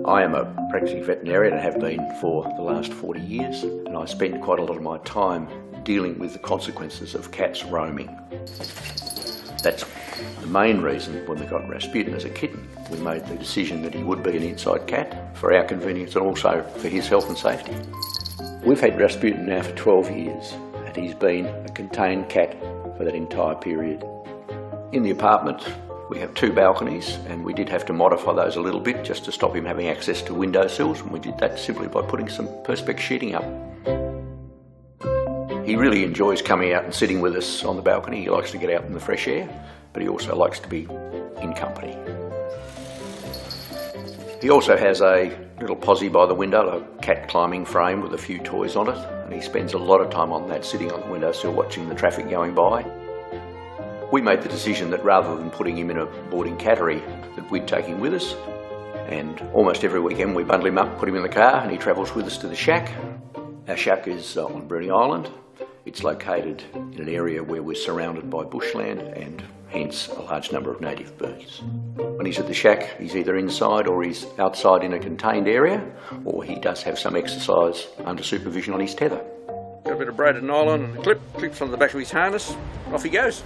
I am a practicing veterinarian and have been for the last 40 years, and I spend quite a lot of my time dealing with the consequences of cats roaming. That's the main reason when we got Rasputin as a kitten. We made the decision that he would be an inside cat for our convenience and also for his health and safety. We've had Rasputin now for 12 years and he's been a contained cat for that entire period. In the apartment we have 2 balconies and we did have to modify those a little bit just to stop him having access to windowsills, and we did that simply by putting some perspex sheeting up. He really enjoys coming out and sitting with us on the balcony. He likes to get out in the fresh air, but he also likes to be in company. He also has a little posse by the window, a cat climbing frame with a few toys on it, and he spends a lot of time on that, sitting on the windowsill watching the traffic going by. We made the decision that rather than putting him in a boarding cattery, that we'd take him with us, and almost every weekend we bundle him up, put him in the car, and he travels with us to the shack. Our shack is on Bruny Island. It's located in an area where we're surrounded by bushland and hence a large number of native birds. When he's at the shack, he's either inside or he's outside in a contained area, or he does have some exercise under supervision on his tether. Got a bit of braided nylon and a clip, clips on the back of his harness, off he goes.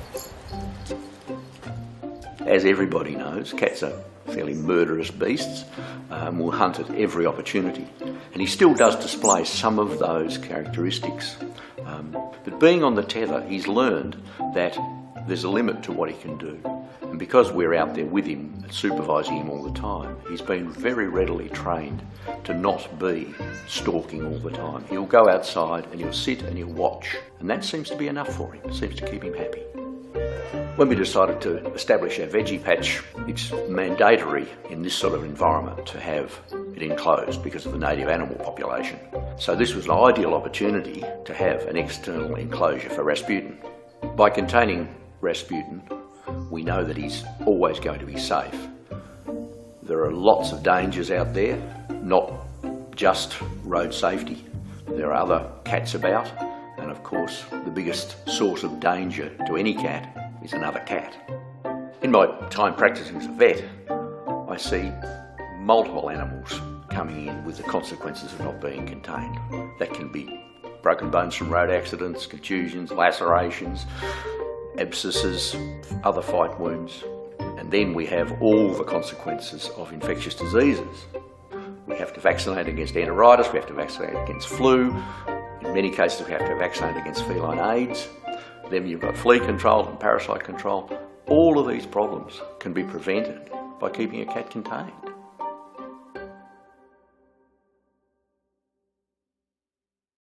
As everybody knows, cats are fairly murderous beasts, will hunt at every opportunity, and he still does display some of those characteristics. But being on the tether, he's learned that there's a limit to what he can do, and because we're out there with him, supervising him all the time, he's been very readily trained to not be stalking all the time. He'll go outside and he'll sit and he'll watch, and that seems to be enough for him. It seems to keep him happy. When we decided to establish our veggie patch, it's mandatory in this sort of environment to have it enclosed because of the native animal population. So this was an ideal opportunity to have an external enclosure for Rasputin. By containing Rasputin, we know that he's always going to be safe. There are lots of dangers out there, not just road safety. There are other cats about, and of course the biggest source of danger to any cat is another cat. In my time practicing as a vet, I see multiple animals coming in with the consequences of not being contained. That can be broken bones from road accidents, contusions, lacerations, abscesses, other fight wounds, and then we have all the consequences of infectious diseases. We have to vaccinate against enteritis, we have to vaccinate against flu, in many cases we have to vaccinate against feline AIDS. Then you've got flea control and parasite control. All of these problems can be prevented by keeping a cat contained.